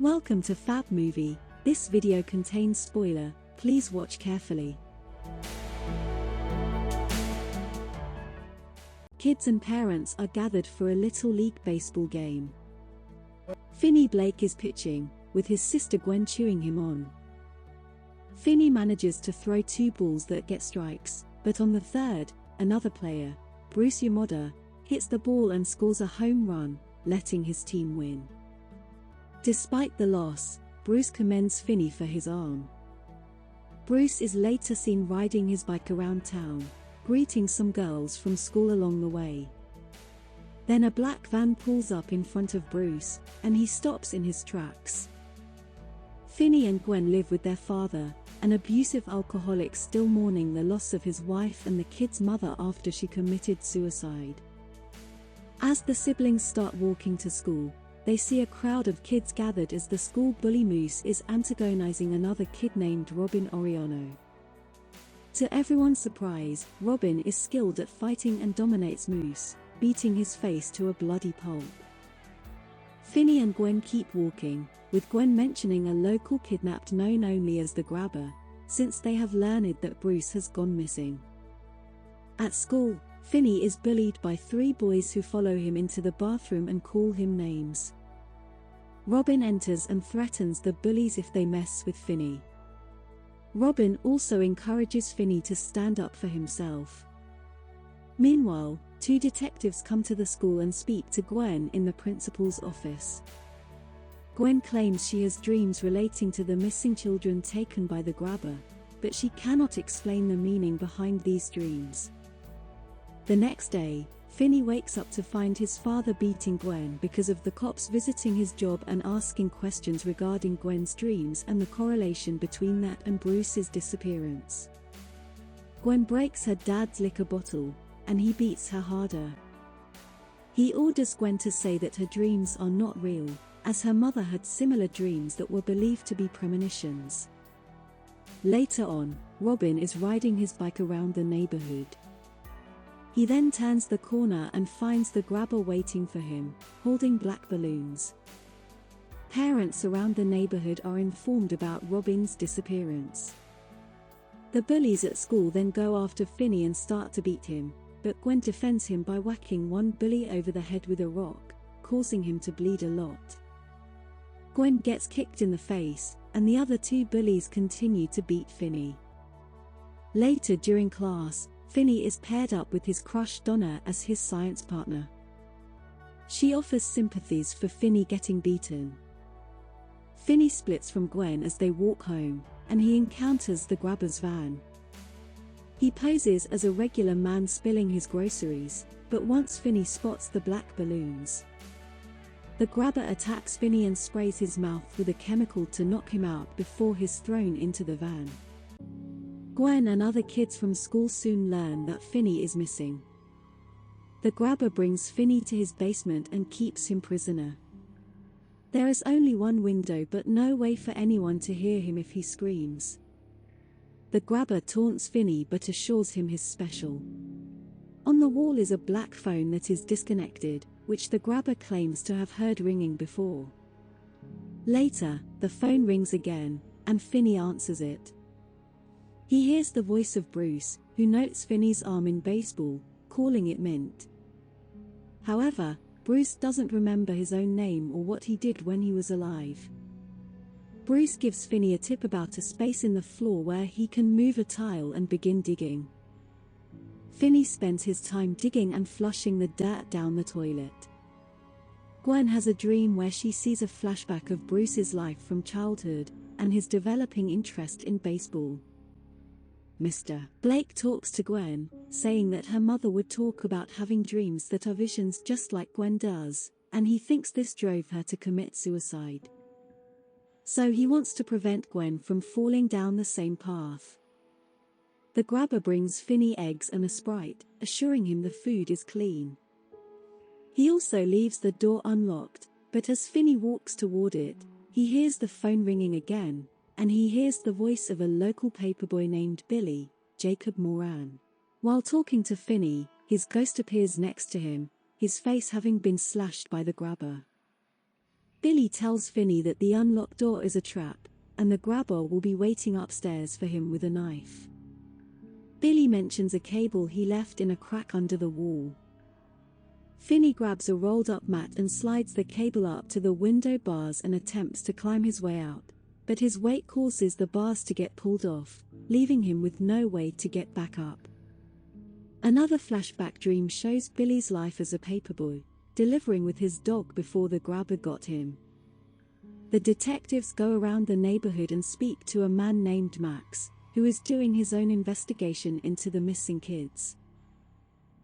Welcome to Fab Movie. This video contains spoiler, please watch carefully. Kids and parents are gathered for a Little League baseball game. Finney Blake is pitching, with his sister Gwen cheering him on. Finney manages to throw two balls that get strikes, but on the third, another player, Bruce Yamada, hits the ball and scores a home run, letting his team win. Despite the loss, Bruce commends Finney for his arm. Bruce is later seen riding his bike around town, greeting some girls from school along the way. Then a black van pulls up in front of Bruce, and he stops in his tracks. Finney and Gwen live with their father, an abusive alcoholic still mourning the loss of his wife and the kid's mother after she committed suicide. As the siblings start walking to school, they see a crowd of kids gathered as the school bully Moose is antagonizing another kid named Robin Oriano. To everyone's surprise, Robin is skilled at fighting and dominates Moose, beating his face to a bloody pulp. Finney and Gwen keep walking, with Gwen mentioning a local kidnapped known only as the Grabber, since they have learned that Bruce has gone missing. At school, Finney is bullied by three boys who follow him into the bathroom and call him names. Robin enters and threatens the bullies if they mess with Finney. Robin also encourages Finney to stand up for himself. Meanwhile, two detectives come to the school and speak to Gwen in the principal's office. Gwen claims she has dreams relating to the missing children taken by the Grabber, but she cannot explain the meaning behind these dreams. The next day, Finney wakes up to find his father beating Gwen because of the cops visiting his job and asking questions regarding Gwen's dreams and the correlation between that and Bruce's disappearance. Gwen breaks her dad's liquor bottle, and he beats her harder. He orders Gwen to say that her dreams are not real, as her mother had similar dreams that were believed to be premonitions. Later on, Robin is riding his bike around the neighborhood. He then turns the corner and finds the Grabber waiting for him, holding black balloons. Parents around the neighborhood are informed about Robin's disappearance. The bullies at school then go after Finney and start to beat him, but Gwen defends him by whacking one bully over the head with a rock, causing him to bleed a lot. Gwen gets kicked in the face, and the other two bullies continue to beat Finney. Later during class, Finney is paired up with his crush Donna as his science partner. She offers sympathies for Finney getting beaten. Finney splits from Gwen as they walk home, and he encounters the Grabber's van. He poses as a regular man spilling his groceries, but once Finney spots the black balloons, the Grabber attacks Finney and sprays his mouth with a chemical to knock him out before he's thrown into the van. Gwen and other kids from school soon learn that Finney is missing. The Grabber brings Finney to his basement and keeps him prisoner. There is only one window but no way for anyone to hear him if he screams. The Grabber taunts Finney but assures him he's special. On the wall is a black phone that is disconnected, which the Grabber claims to have heard ringing before. Later, the phone rings again, and Finney answers it. He hears the voice of Bruce, who notes Finney's arm in baseball, calling it Mint. However, Bruce doesn't remember his own name or what he did when he was alive. Bruce gives Finney a tip about a space in the floor where he can move a tile and begin digging. Finney spends his time digging and flushing the dirt down the toilet. Gwen has a dream where she sees a flashback of Bruce's life from childhood, and his developing interest in baseball. Mr. Blake talks to Gwen, saying that her mother would talk about having dreams that are visions just like Gwen does, and he thinks this drove her to commit suicide. So he wants to prevent Gwen from falling down the same path. The Grabber brings Finney eggs and a Sprite, assuring him the food is clean. He also leaves the door unlocked, but as Finney walks toward it, he hears the phone ringing again, and he hears the voice of a local paperboy named Billy, Jacob Moran. While talking to Finney, his ghost appears next to him, his face having been slashed by the Grabber. Billy tells Finney that the unlocked door is a trap, and the grabber will be waiting upstairs for him with a knife. Billy mentions a cable he left in a crack under the wall. Finney grabs a rolled-up mat and slides the cable up to the window bars and attempts to climb his way out, but his weight causes the bars to get pulled off, leaving him with no way to get back up. Another flashback dream shows Billy's life as a paperboy, delivering with his dog before the grabber got him. The detectives go around the neighborhood and speak to a man named Max, who is doing his own investigation into the missing kids.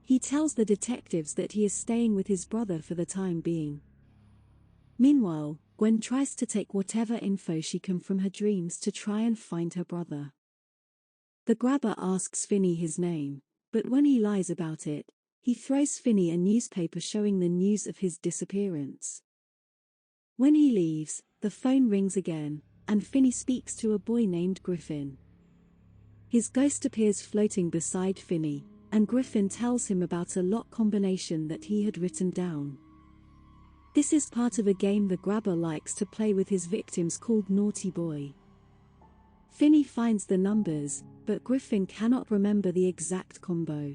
He tells the detectives that he is staying with his brother for the time being. Meanwhile, Gwen tries to take whatever info she can from her dreams to try and find her brother. The grabber asks Finney his name, but when he lies about it, he throws Finney a newspaper showing the news of his disappearance. When he leaves, the phone rings again, and Finney speaks to a boy named Griffin. His ghost appears floating beside Finney, and Griffin tells him about a lock combination that he had written down. This is part of a game the grabber likes to play with his victims called Naughty Boy. Finney finds the numbers, but Griffin cannot remember the exact combo.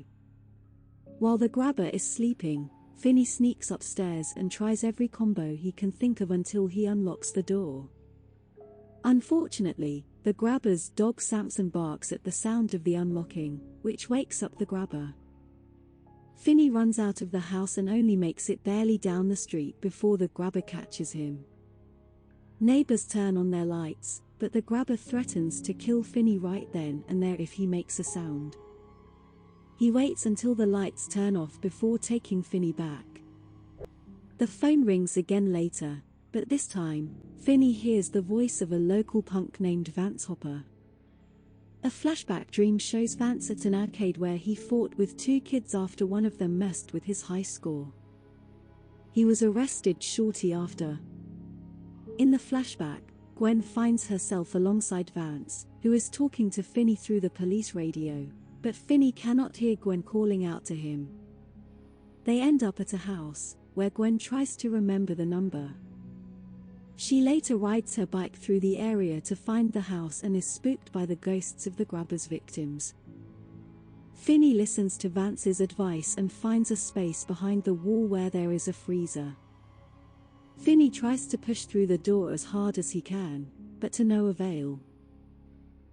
While the grabber is sleeping, Finney sneaks upstairs and tries every combo he can think of until he unlocks the door. Unfortunately, the grabber's dog Samson barks at the sound of the unlocking, which wakes up the grabber. Finney runs out of the house and only makes it barely down the street before the grabber catches him. Neighbors turn on their lights, but the grabber threatens to kill Finney right then and there if he makes a sound. He waits until the lights turn off before taking Finney back. The phone rings again later, but this time, Finney hears the voice of a local punk named Vance Hopper. A flashback dream shows Vance at an arcade where he fought with two kids after one of them messed with his high score. He was arrested shortly after. In the flashback, Gwen finds herself alongside Vance, who is talking to Finney through the police radio, but Finney cannot hear Gwen calling out to him. They end up at a house, where Gwen tries to remember the number. She later rides her bike through the area to find the house and is spooked by the ghosts of the grabber's victims. Finney listens to Vance's advice and finds a space behind the wall where there is a freezer. Finney tries to push through the door as hard as he can, but to no avail.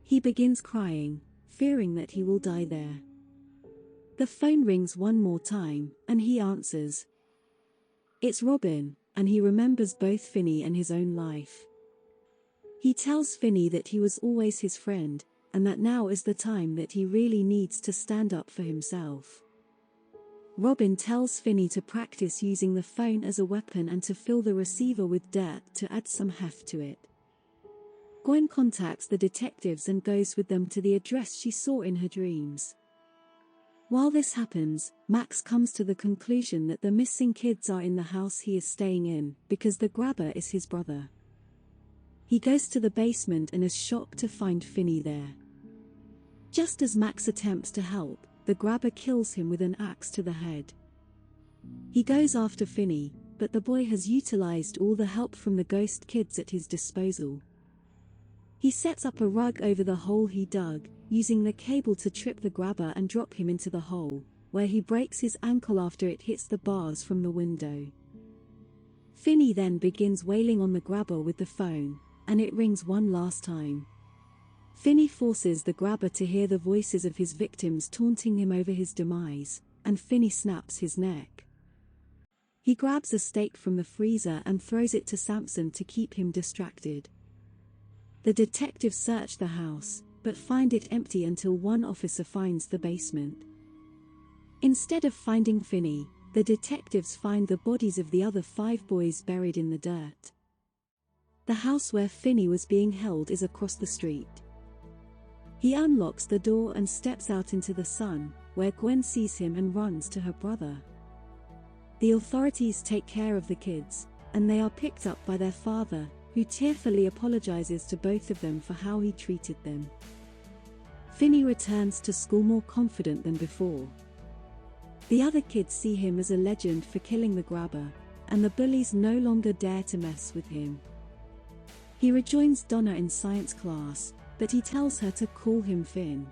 He begins crying, fearing that he will die there. The phone rings one more time, and he answers. It's Robin, and he remembers both Finney and his own life. He tells Finney that he was always his friend, and that now is the time that he really needs to stand up for himself. Robin tells Finney to practice using the phone as a weapon and to fill the receiver with dirt to add some heft to it. Gwen contacts the detectives and goes with them to the address she saw in her dreams. While this happens, Max comes to the conclusion that the missing kids are in the house he is staying in, because the grabber is his brother. He goes to the basement and is shocked to find Finney there. Just as Max attempts to help, the grabber kills him with an axe to the head. He goes after Finney, but the boy has utilized all the help from the ghost kids at his disposal. He sets up a rug over the hole he dug, using the cable to trip the grabber and drop him into the hole, where he breaks his ankle after it hits the bars from the window. Finney then begins wailing on the grabber with the phone, and it rings one last time. Finney forces the grabber to hear the voices of his victims taunting him over his demise, and Finney snaps his neck. He grabs a steak from the freezer and throws it to Samson to keep him distracted. The detectives search the house, but find it empty until one officer finds the basement. Instead of finding Finney, the detectives find the bodies of the other 5 boys buried in the dirt. The house where Finney was being held is across the street. He unlocks the door and steps out into the sun, where Gwen sees him and runs to her brother. The authorities take care of the kids, and they are picked up by their father, who tearfully apologizes to both of them for how he treated them. Finney returns to school more confident than before. The other kids see him as a legend for killing the grabber, and the bullies no longer dare to mess with him. He rejoins Donna in science class, but he tells her to call him Finn.